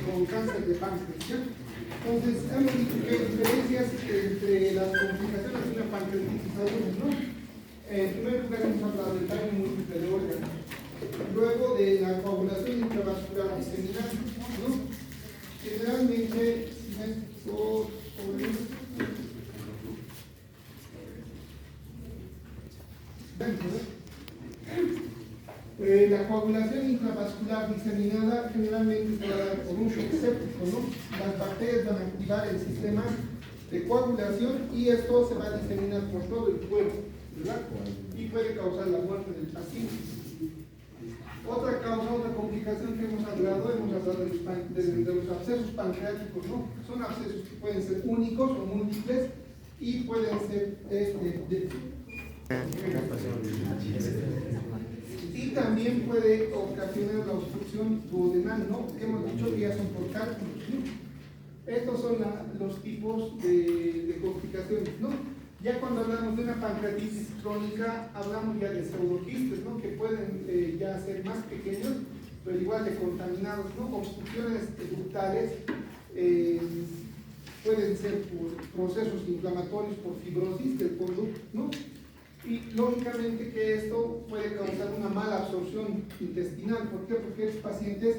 con cáncer de páncreas, ¿ya? Entonces, hemos dicho que hay diferencias entre las complicaciones de una pancreatitis aguda, ¿no? En primer lugar, hemos hablado del daño múltiple de órganos, luego de la coagulación intravascular diseminada, ¿no? Generalmente, la coagulación intravascular diseminada generalmente se va a dar por un shock séptico, ¿no? Las bacterias van a activar el sistema de coagulación y esto se va a diseminar por todo el cuerpo, ¿verdad? Y puede causar la muerte del paciente. Otra causa, otra complicación que hemos hablado de los abscesos pancreáticos, ¿no? Son abscesos que pueden ser únicos o múltiples y pueden ser y también puede ocasionar la obstrucción duodenal, ¿no? Que hemos dicho que ya son por cálculos, ¿no? Estos son los tipos de complicaciones, ¿no? Ya cuando hablamos de una pancreatitis crónica, hablamos ya de pseudoquistes, ¿no? Que pueden ya ser más pequeños, pero igual de contaminados, ¿no? Obstrucciones ductales pueden ser por procesos inflamatorios, por fibrosis del conducto, ¿no? Y lógicamente que esto puede causar una mala absorción intestinal. ¿Por qué? Porque los pacientes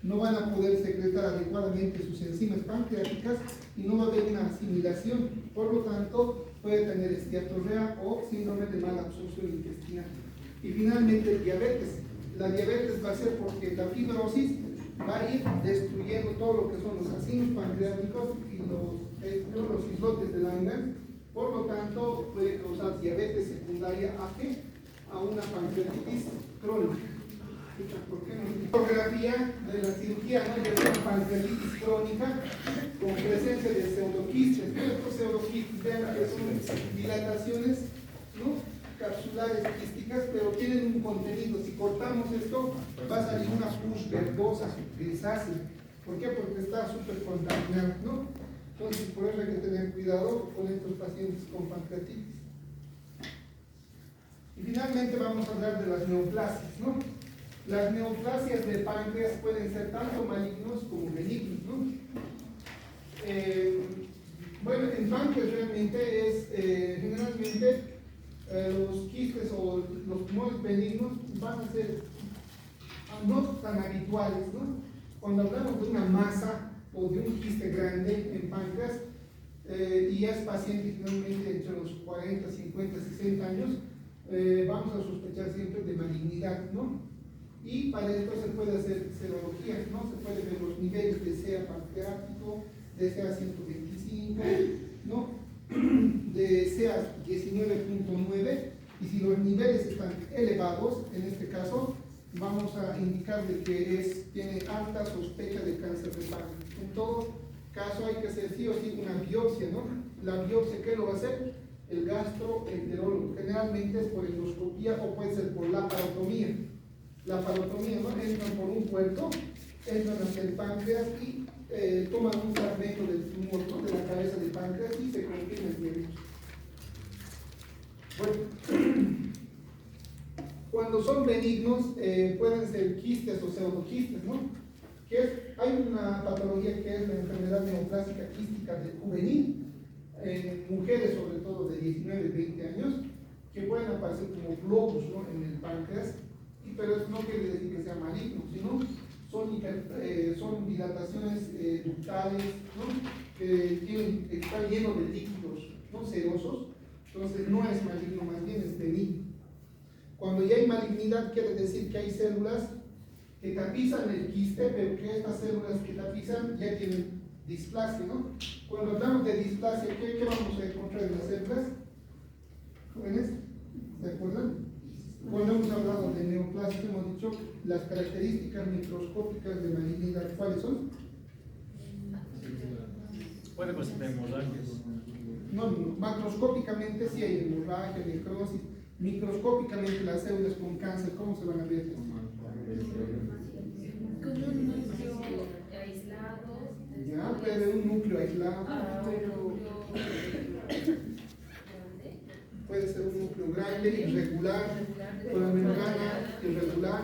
no van a poder secretar adecuadamente sus enzimas pancreáticas y no va a haber una asimilación. Por lo tanto, puede tener esteatorrea o síndrome de mala absorción intestinal. Y finalmente el diabetes. La diabetes va a ser porque la fibrosis va a ir destruyendo todo lo que son los acinos pancreáticos y los islotes de Langerhans. Por lo tanto, puede causar diabetes secundaria a una pancreatitis crónica. ¿Por qué no? Fotografía de la cirugía, ¿no? De una pancreatitis crónica con presencia de pseudoquistes. Estos pseudoquistes, vean que son dilataciones, ¿no? Capsulares quísticas, pero tienen un contenido. Si cortamos esto, va a salir una pus verdosa, grisácea. ¿Por qué? Porque está súper contaminado, ¿no? Entonces, por eso hay que tener cuidado con estos pacientes con pancreatitis. Y finalmente vamos a hablar de las neoplasias, ¿no? Las neoplasias de páncreas pueden ser tanto malignos como benignos, ¿no? Bueno, en páncreas realmente es generalmente los quistes o los tumores benignos van a ser no tan habituales, ¿no? Cuando hablamos de una masa o de un quiste grande en páncreas y es paciente generalmente entre los 40, 50, 60 años, vamos a sospechar siempre de malignidad, ¿no? Y para esto se puede hacer serología, ¿no? Se puede ver los niveles de CA pancreático, de CA 125, ¿no? De CA 19.9, y si los niveles están elevados, en este caso, vamos a indicar de que tiene alta sospecha de cáncer de páncreas. En todo caso hay que hacer sí o sí una biopsia, ¿no? La biopsia, ¿qué lo va a hacer? El gastroenterólogo. Generalmente es por endoscopía o puede ser por laparotomía. La parotomía, ¿no? Entran por un puerto, entran hacia el páncreas y toman un fragmento del tumor, ¿no? De la cabeza del páncreas y se confirma el diagnóstico. Bueno, cuando son benignos pueden ser quistes o pseudoquistes, ¿no? Hay una patología que es la enfermedad neoplásica quística del juvenil, mujeres sobre todo de 19, 20 años, que pueden aparecer como globos, ¿no? En el páncreas, pero eso no quiere decir que sea maligno, sino son dilataciones ductales, ¿no? Que están llenos de líquidos, ¿no? Serosos. Entonces no es maligno, más bien es benigno. Cuando ya hay malignidad quiere decir que hay células que tapizan el quiste, pero que estas células que tapizan ya tienen displasia, ¿no? Cuando hablamos de displasia, ¿qué vamos a encontrar en las células? ¿Jóvenes? ¿Se acuerdan? Cuando hemos hablado de neoplasia, hemos dicho las características microscópicas de malignidad. ¿Cuáles son? Puede presentar hemorragias. No, macroscópicamente sí hay hemorragia, necrosis. Microscópicamente las células con cáncer, ¿cómo se van a ver? Con un núcleo aislado. Ya, puede haber un núcleo aislado. Puede ser un núcleo grande, irregular, con la membrana irregular,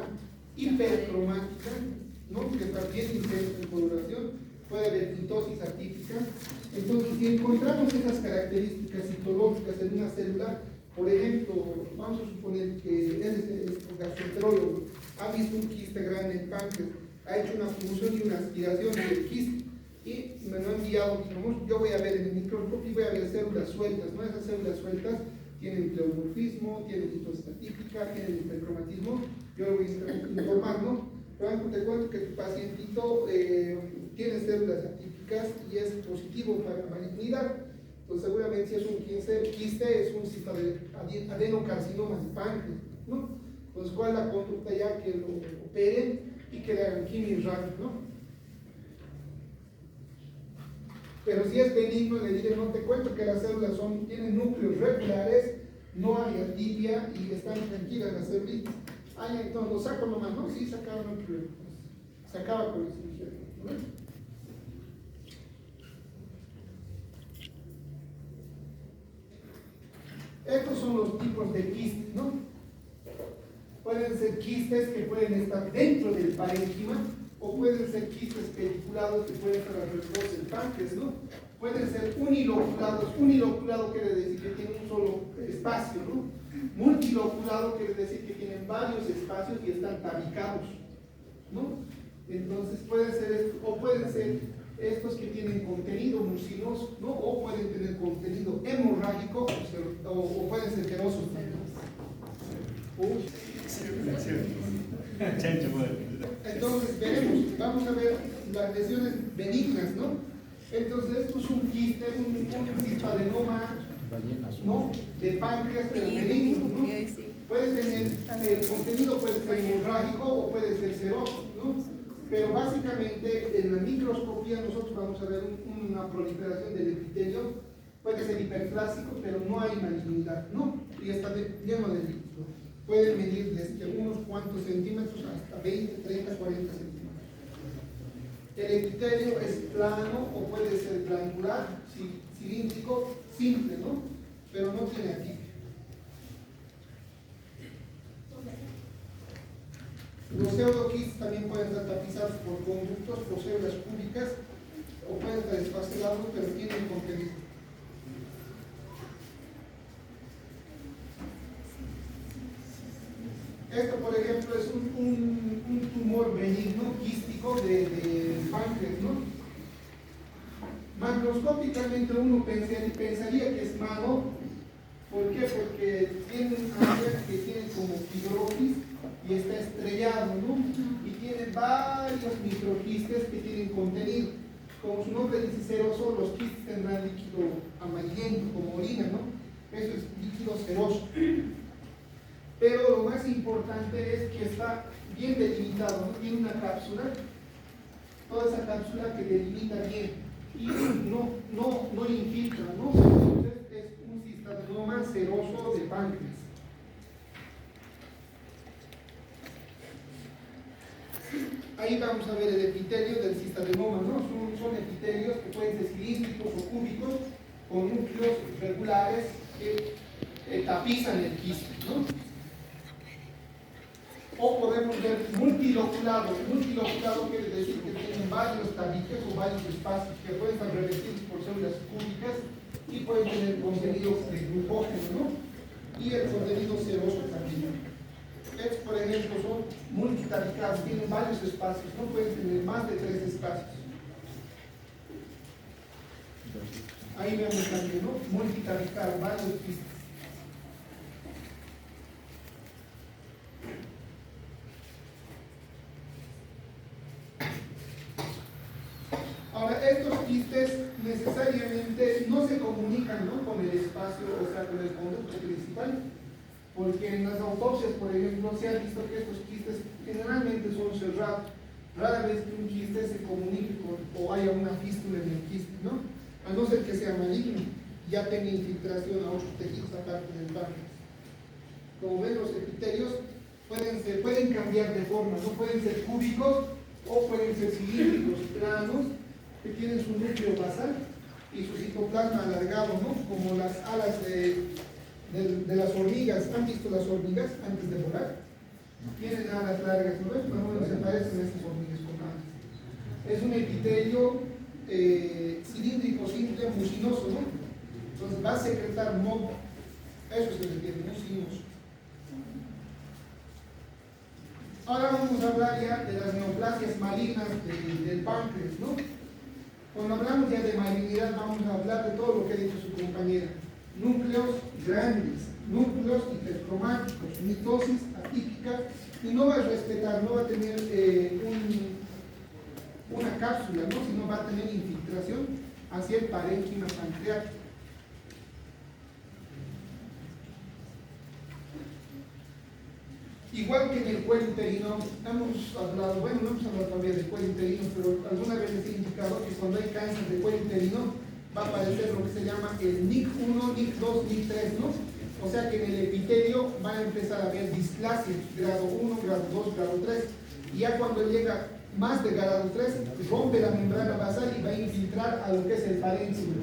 hipercromática, ¿no? Que también intensa en coloración, puede haber mitosis atípica. Entonces, si encontramos esas características citológicas en una célula, por ejemplo, vamos a suponer que él es gastroenterólogo, ha visto un quiste grande en páncreas, ha hecho una punción y una aspiración del quiste, y me lo ha enviado, yo voy a ver en el microscopio y voy a ver células sueltas, ¿no? Esas células sueltas tienen pleomorfismo, tienen mitosis atípica, tienen hipercromatismo, yo le voy a informar, ¿no? Pero te cuento que tu pacientito tiene células atípicas y es positivo para malignidad. Entonces seguramente si es un quiste, es un cista de adenocarcinoma de páncreas, ¿no? Entonces, ¿cuál es la conducta ya? Que lo operen y que le hagan quimio radio, ¿no? Pero si es benigno, le diré, no te cuento que las células tienen núcleos regulares, no hay atipia y están tranquilas las células. Ah, entonces lo saco nomás, ¿no? Sí, sacaron núcleo. Se acaba con la cirugía, ¿no? Estos son los tipos de quistes, ¿no? Pueden ser quistes que pueden estar dentro del parénquima o pueden ser quistes peliculados que pueden estar alrededor del páncreas, ¿no? Pueden ser uniloculados. Uniloculado quiere decir que tienen un solo espacio, ¿no? Multiloculado quiere decir que tienen varios espacios y están tabicados, ¿no? Entonces pueden ser esto, o pueden ser estos que tienen contenido mucinoso, ¿no? O pueden tener contenido hemorrágico o pueden ser querosos también. Entonces veremos, vamos a ver las lesiones benignas, ¿no? Entonces esto es un quiste, un cistadenoma, ¿no? De páncreas, pero benigno, ¿no? Puede tener, el contenido puede ser hemorrágico o puede ser seroso, ¿no? Pero básicamente en la microscopía nosotros vamos a ver una proliferación del epitelio, puede ser hiperplásico, pero no hay malignidad, ¿no? Y está lleno de líquido. Puede medir desde unos cuantos centímetros hasta 20, 30, 40 centímetros. El epitelio es plano o puede ser glandular, cilíndrico, simple, ¿no? Pero no tiene atipia. Los pseudoquistes también pueden estar tapizados por conductos, por células cúbicas, o pueden estar esfacelados, pero tienen contenido. Esto, por ejemplo, es un tumor benigno, quístico de páncreas, ¿no? Macroscópicamente uno pensaría que es malo. ¿Por qué? Porque tiene un área que tiene como fibrosis y está estrellado, ¿no? Y tiene varios microquistes que tienen contenido. Como su nombre dice seroso, los quistes tendrán líquido amarillento, como orina, ¿no? Eso es líquido seroso. Pero lo más importante es que está bien delimitado, ¿no? Tiene una cápsula, toda esa cápsula que delimita bien y no infiltra, ¿no? Entonces es un cistadenoma seroso de páncreas. Ahí vamos a ver el epitelio del cistadenoma, ¿no? Son epitelios que pueden ser cilíndricos o cúbicos con núcleos regulares que tapizan el quiste, ¿no? O podemos ver multiloculado. Multiloculado quiere decir que tienen varios tabiques o varios espacios que pueden estar revestidos por células cúbicas y pueden tener contenido de glucógeno, ¿no? Y el contenido seroso también. Estos, por ejemplo, son multitabicados, tienen varios espacios, no pueden tener más de 3 espacios. Ahí vemos también, ¿no? Multitabicado, varios quistes. Ahora, estos quistes necesariamente no se comunican, ¿no? Con el espacio, o sea, con el conducto principal, porque en las autopsias, por ejemplo, se ha visto que estos quistes generalmente son cerrados. Rara vez que un quiste se comunique o haya una fístula en el quiste, ¿no? A no ser que sea maligno, ya tenga infiltración a otros tejidos aparte del páncreas. Como ven, los epitelios pueden cambiar de forma, ¿no? Pueden ser cúbicos o pueden ser cilíndricos, planos, que tienen su núcleo basal y su citoplasma alargado, ¿no? Como las alas de las hormigas. ¿Han visto las hormigas antes de volar? Tienen alas largas, ¿no ves? Bueno, se parecen a estas hormigas con alas. Es un epitelio cilíndrico simple mucinoso, ¿no? Entonces va a secretar moco. Eso se refiere, mucinoso. Ahora vamos a hablar ya de las neoplasias malignas del páncreas, ¿no? Cuando hablamos ya de malignidad, vamos a hablar de todo lo que ha dicho su compañera. Núcleos grandes, núcleos hipercromáticos, mitosis atípica, y no va a respetar, no va a tener una cápsula, ¿no? Sino va a tener infiltración hacia el parénquima pancreático. Igual que en el cuello uterino, hemos hablado, bueno, no hemos hablado todavía del cuello uterino, pero alguna vez les he indicado que cuando hay cáncer de cuello uterino va a aparecer lo que se llama el NIC1, NIC2, NIC3, ¿no? O sea que en el epitelio van a empezar a haber displasia, grado 1, grado 2, grado 3, y ya cuando llega más de grado 3, rompe la membrana basal y va a infiltrar a lo que es el parénquima.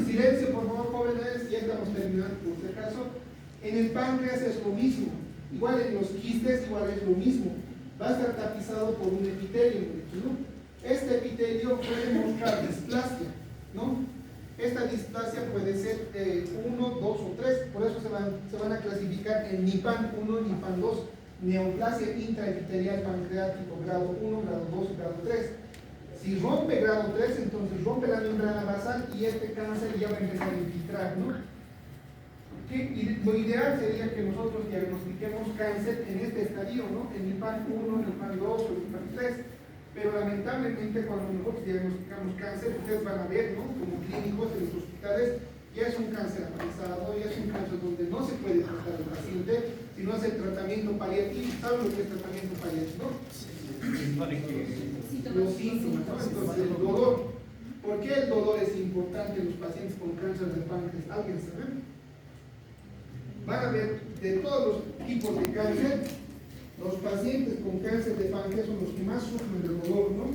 Silencio, por favor, jóvenes, ya estamos terminando por si acaso. En el páncreas es lo mismo. Igual en los quistes, igual es lo mismo. Va a estar tapizado por un epitelio, ¿no? Este epitelio puede mostrar displasia, ¿no? Esta displasia puede ser 1, 2 o 3, por eso se van a clasificar en NIPAN 1, NIPAN 2, neoplasia intraepitelial pancreático, grado 1, grado 2, grado 3. Si rompe grado 3, entonces rompe la membrana basal y este cáncer ya va a empezar a infiltrar, ¿no? Lo ideal sería que nosotros diagnostiquemos cáncer en este estadio, ¿no? En NIPAN 1, NIPAN 2 o NIPAN 3. Pero lamentablemente cuando nosotros diagnosticamos cáncer, ustedes van a ver, ¿no? Como clínicos en los hospitales, ya es un cáncer avanzado, ya es un cáncer donde no se puede tratar al paciente, sino hacer tratamiento paliativo. ¿Saben lo que es tratamiento paliativo? Los síntomas, ¿no? Entonces el dolor. ¿Por qué el dolor es importante en los pacientes con cáncer de páncreas? ¿Alguien sabe? Van a ver de todos los tipos de cáncer, los pacientes con cáncer de páncreas son los que más sufren del dolor, ¿no?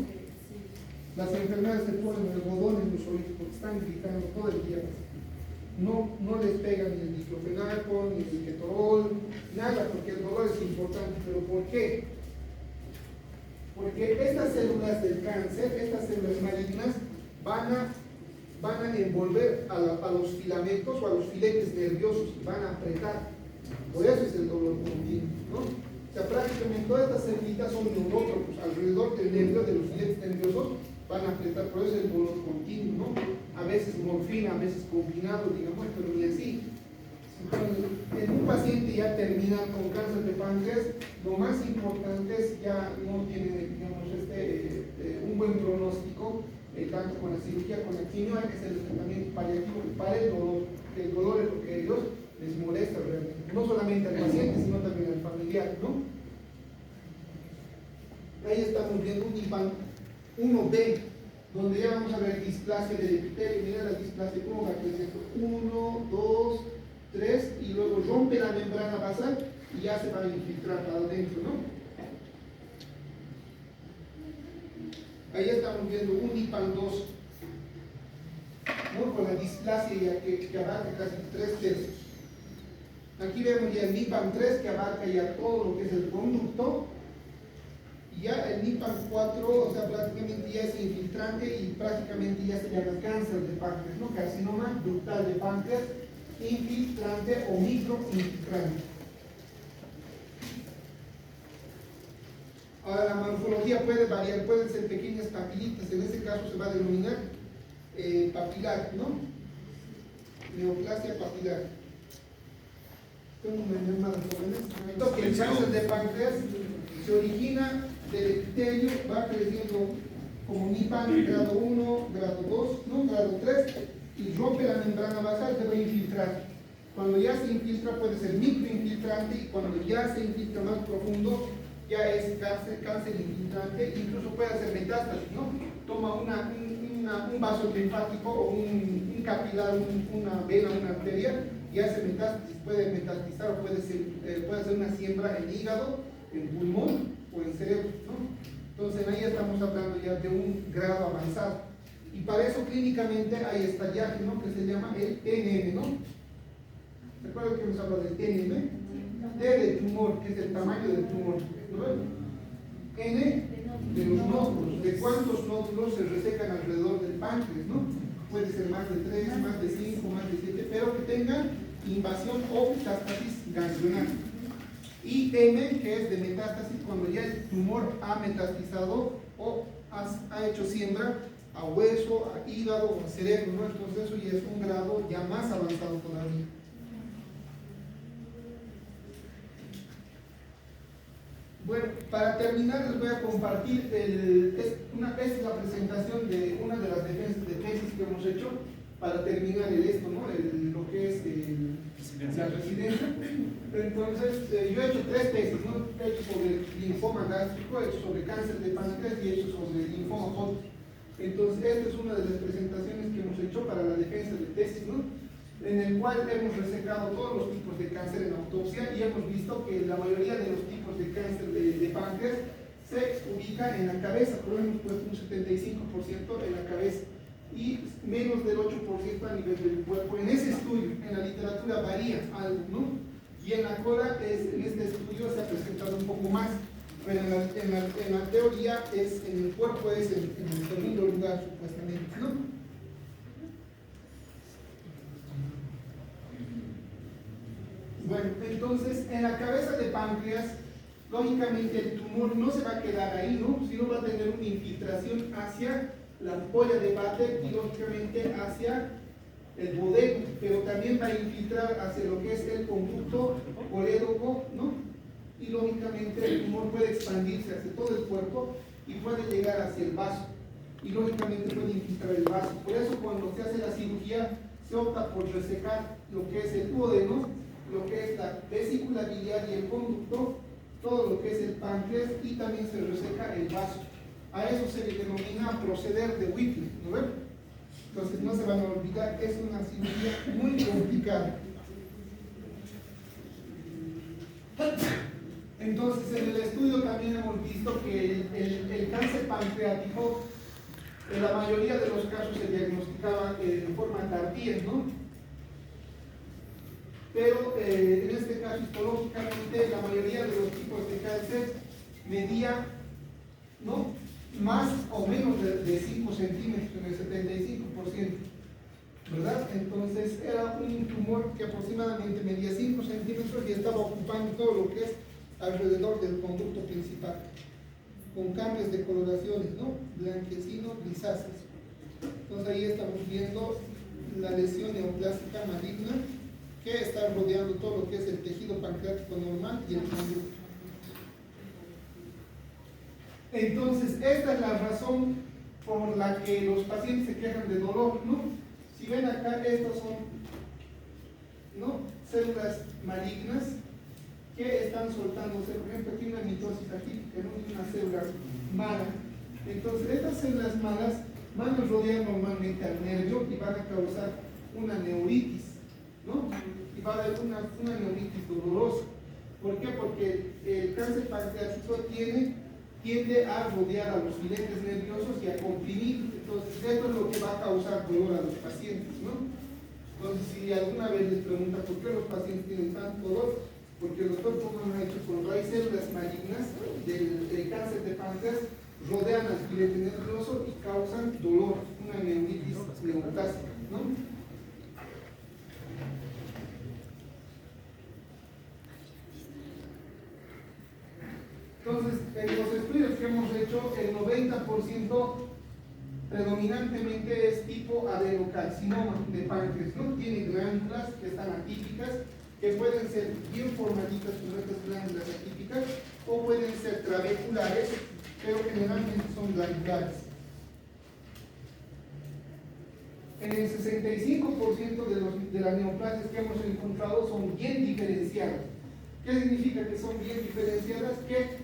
Las enfermedades se ponen algodón en los oídos porque están gritando todo el día. No les pega ni el diclofenaco, ni el ketorol, nada, porque el dolor es importante. ¿Pero por qué? Porque estas células del cáncer, estas células malignas, van a envolver a los filamentos o a los filetes nerviosos y van a apretar. Por eso es el dolor continuo, ¿no? O sea, prácticamente todas estas células son neurotropos alrededor del nervio, de los filetes nerviosos, van a apretar, por eso es el dolor continuo, ¿no? A veces morfina, a veces combinado, digamos, pero ni así. Entonces, en un paciente ya terminal con cáncer de páncreas, lo más importante es ya no tiene, digamos, un buen pronóstico, tanto con la cirugía, con la quimio, hay que hacer el tratamiento paliativo para el dolor, que el dolor es lo que a ellos les molesta realmente, no solamente al paciente, sino también al familiar, ¿no? Ahí estamos viendo un IPAN 1B, donde ya vamos a ver displasia del epitelio. Mira la displasia, cómo va creciendo, 1, 2, 3, y luego rompe la membrana basal y ya se va a infiltrar para adentro, ¿no? Ahí estamos viendo un IPAN 2, ¿no? Con la displasia ya que abarca casi 3 tercios. Aquí vemos ya el NIPAN 3 que abarca ya todo lo que es el conducto, y ya el NIPAN 4, o sea, prácticamente ya es infiltrante y prácticamente ya se llama cáncer de páncreas, ¿no? Carcinoma ductal de páncreas, infiltrante o microinfiltrante. Ahora, la morfología puede variar, pueden ser pequeñas papilitas, en este caso se va a denominar papilar, ¿no? Neoplasia papilar. Tengo una llamada jóvenes. Que el cáncer de páncreas se origina del epitelio, va creciendo como NIPAN grado 1, grado 2, ¿no? Grado 3, y rompe la membrana basal, se va a infiltrar. Cuando ya se infiltra puede ser microinfiltrante, y cuando ya se infiltra más profundo, ya es cáncer infiltrante, incluso puede hacer metástasis, ¿no? Toma un vaso linfático o un capilar, una vena, una arteria, y hace metástasis, puede metastizar o puede hacer una siembra en hígado, en pulmón o en cerebro, ¿no? Entonces ahí estamos hablando ya de un grado avanzado. Y para eso clínicamente hay estallaje, ¿no? Que se llama el TNM, ¿no? ¿Recuerdan que hemos hablado del TNM? T de tumor, que es el tamaño del tumor, ¿no? N de los nódulos, de cuántos nódulos se resecan alrededor del páncreas, ¿no? Puede ser más de 3, más de 5, más de 7, pero que tengan invasión o metástasis ganglionar. Y M, que es de metástasis, cuando ya el tumor ha metastizado o ha hecho siembra a hueso, a hígado o a cerebro, ¿no? Entonces eso ya es un grado ya más avanzado todavía. Bueno, para terminar les voy a compartir, esta es la presentación de una de las defensas de tesis que hemos hecho para terminar esto, ¿no? Lo que es la residencia. Entonces, yo he hecho 3 tesis, ¿no? He hecho sobre linfoma gástrico, he hecho sobre cáncer de páncreas y he hecho sobre linfoma Hodgkin. Entonces, esta es una de las presentaciones que hemos hecho para la defensa de tesis, ¿no? En el cual hemos resecado todos los tipos de cáncer en autopsia y hemos visto que la mayoría de los tipos de cáncer de páncreas se ubica en la cabeza, por hemos puesto un 75% en la cabeza y menos del 8% a nivel del cuerpo. En ese estudio, en la literatura varía algo, ¿no? Y en la cola, en este estudio se ha presentado un poco más, pero en la teoría, en el cuerpo es en el segundo lugar, supuestamente, ¿no? Bueno, entonces, en la cabeza de páncreas, lógicamente el tumor no se va a quedar ahí, ¿no? Sino va a tener una infiltración hacia la ampolla de Vater y lógicamente hacia el bodego, pero también va a infiltrar hacia lo que es el conducto colédoco, ¿no? Y lógicamente el tumor puede expandirse hacia todo el cuerpo y puede llegar hacia el vaso y lógicamente puede infiltrar el vaso. Por eso cuando se hace la cirugía se opta por resecar lo que es el duodeno, lo que es la vesícula biliar y el conducto, todo lo que es el páncreas y también se reseca el vaso. A eso se le denomina proceder de Whipple, ¿no ven? Entonces no se van a olvidar, es una cirugía muy complicada. Entonces en el estudio también hemos visto que el cáncer pancreático en la mayoría de los casos se diagnosticaba de forma tardía, ¿no? Pero en este caso histológicamente la mayoría de los tipos de cáncer medía, ¿no?, más o menos de 5 centímetros en el 75%, ¿verdad? Entonces era un tumor que aproximadamente medía 5 centímetros y estaba ocupando todo lo que es alrededor del conducto principal, con cambios de coloraciones, ¿no?, blanquecino, grisáceos. Entonces ahí estamos viendo la lesión neoplásica maligna que está rodeando todo lo que es el tejido pancreático normal y el conducto. Entonces, esta es la razón por la que los pacientes se quejan de dolor, ¿no? Si ven acá, estas son, ¿no?, células malignas que están soltándose. Por ejemplo, aquí una mitosis atípica, ¿no?, una célula mala. Entonces, estas células malas van a rodear normalmente al nervio y van a causar una neuritis, ¿no? Y va a haber una neuritis dolorosa. ¿Por qué? Porque el cáncer pancreático tiende a rodear a los filetes nerviosos y a comprimir. Entonces, esto es lo que va a causar dolor a los pacientes, ¿no? Entonces, si alguna vez les pregunta por qué los pacientes tienen tanto dolor, porque los cuerpos humanos han hecho cuando hay células malignas del cáncer de páncreas, rodean al filete nervioso y causan dolor, una neuritis neoplásica, ¿no? Entonces, en los estudios que hemos hecho, el 90% predominantemente es tipo adenocarcinoma de páncreas, ¿no? Tiene glándulas que están atípicas, que pueden ser bien formaditas con estas glándulas atípicas, o pueden ser trabeculares, pero generalmente son glandulares. En el 65% de las neoplasias que hemos encontrado son bien diferenciadas. ¿Qué significa que son bien diferenciadas? Que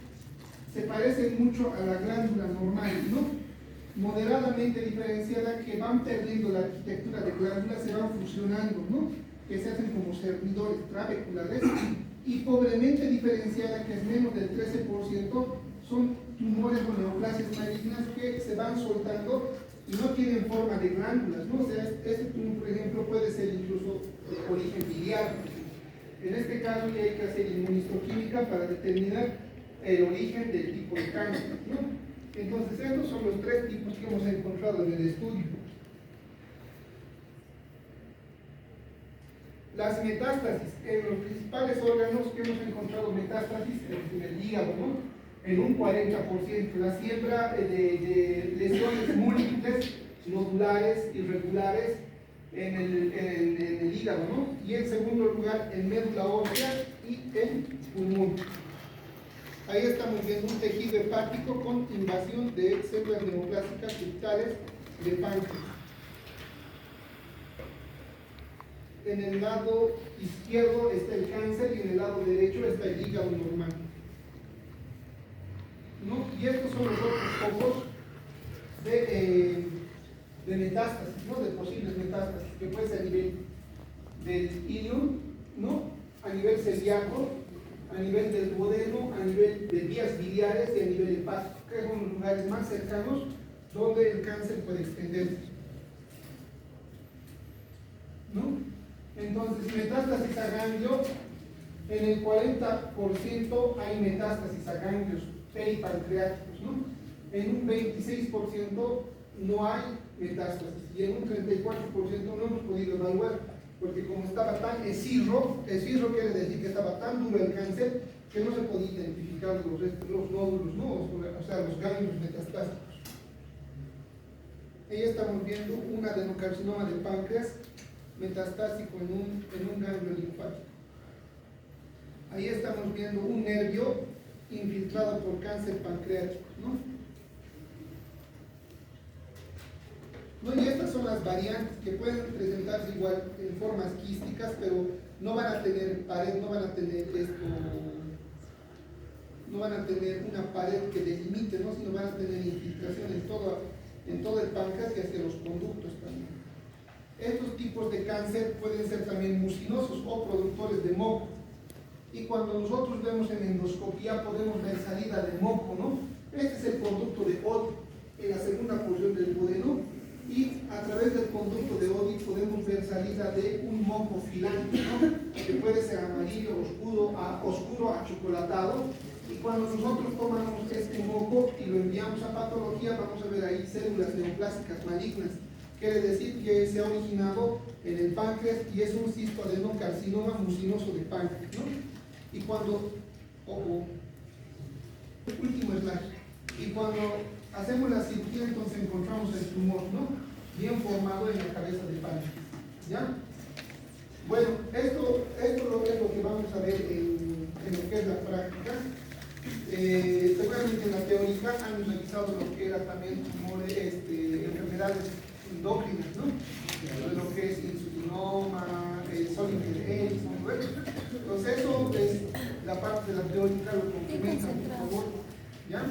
se parecen mucho a la glándula normal, ¿no? Moderadamente diferenciada, que van perdiendo la arquitectura de glándulas, se van fusionando, ¿no? Que se hacen como servidores trabeculares, y pobremente diferenciada, que es menos del 13%, son tumores o neoplasias malignas que se van soltando y no tienen forma de glándulas, ¿no? O sea, este tumor, por ejemplo, puede ser incluso de origen biliar. En este caso ya hay que hacer inmunistoquímica para determinar el origen del tipo de cáncer, ¿no? Entonces, estos son los tres tipos que hemos encontrado en el estudio. Las metástasis, en los principales órganos que hemos encontrado metástasis, en el hígado, ¿no? En un 40%, la siembra de lesiones múltiples, nodulares, irregulares, en el hígado, ¿no? Y en segundo lugar, en médula ósea y en pulmón. Ahí estamos viendo un tejido hepático con invasión de células neoplásicas ductales de páncreas. En el lado izquierdo está el cáncer y en el lado derecho está el hígado normal, ¿no? Y estos son los otros focos de metástasis, ¿no? De posibles metástasis, que puede ser a nivel del ilium, ¿no? A nivel celíaco, a nivel del duodeno, a nivel de vías biliares y a nivel hepático, que son los lugares más cercanos donde el cáncer puede extenderse, ¿no? Entonces, metástasis a ganglio, en el 40% hay metástasis a ganglios peripancreáticos, ¿no? En un 26% no hay metástasis y en un 34% no hemos podido evaluar, porque como estaba tan escirro quiere decir que estaba tan duro el cáncer que no se podía identificar los nódulos, ¿no? O sea, los ganglios metastásicos. Ahí estamos viendo un adenocarcinoma de páncreas metastásico en un ganglio linfático. Ahí estamos viendo un nervio infiltrado por cáncer pancreático, ¿no? Y estas son las variantes que pueden presentarse igual en formas quísticas, pero no van a tener pared, no van a tener una pared que delimite, ¿no? Sino van a tener infiltración en todo el páncreas y hacia los conductos también. Estos tipos de cáncer pueden ser también mucinosos o productores de moco. Y cuando nosotros vemos en endoscopía podemos ver salida de moco, ¿no? Este es el conducto de Oddi en la segunda porción del duodeno, y a través del conducto de Oddi podemos ver salida de un moco filante, ¿no? Que puede ser amarillo, oscuro, achocolatado. Y cuando nosotros tomamos este moco y lo enviamos a patología, vamos a ver ahí células neoplásicas malignas. Quiere decir que se ha originado en el páncreas y es un cistoadenocarcinoma mucinoso de páncreas, ¿no? Y cuando, último slide, y cuando hacemos la cirugía entonces encontramos el tumor, ¿no? Bien formado en la cabeza del páncreas, ¿ya? Bueno, esto es lo que vamos a ver en lo que es la práctica. Seguramente en la teórica han revisado lo que era también tumores, enfermedades endócrinas, ¿no? Lo que es insulinoma, Solinger-Ellison, ¿no? Entonces eso es la parte de la teórica, lo complementa, por favor, ¿ya?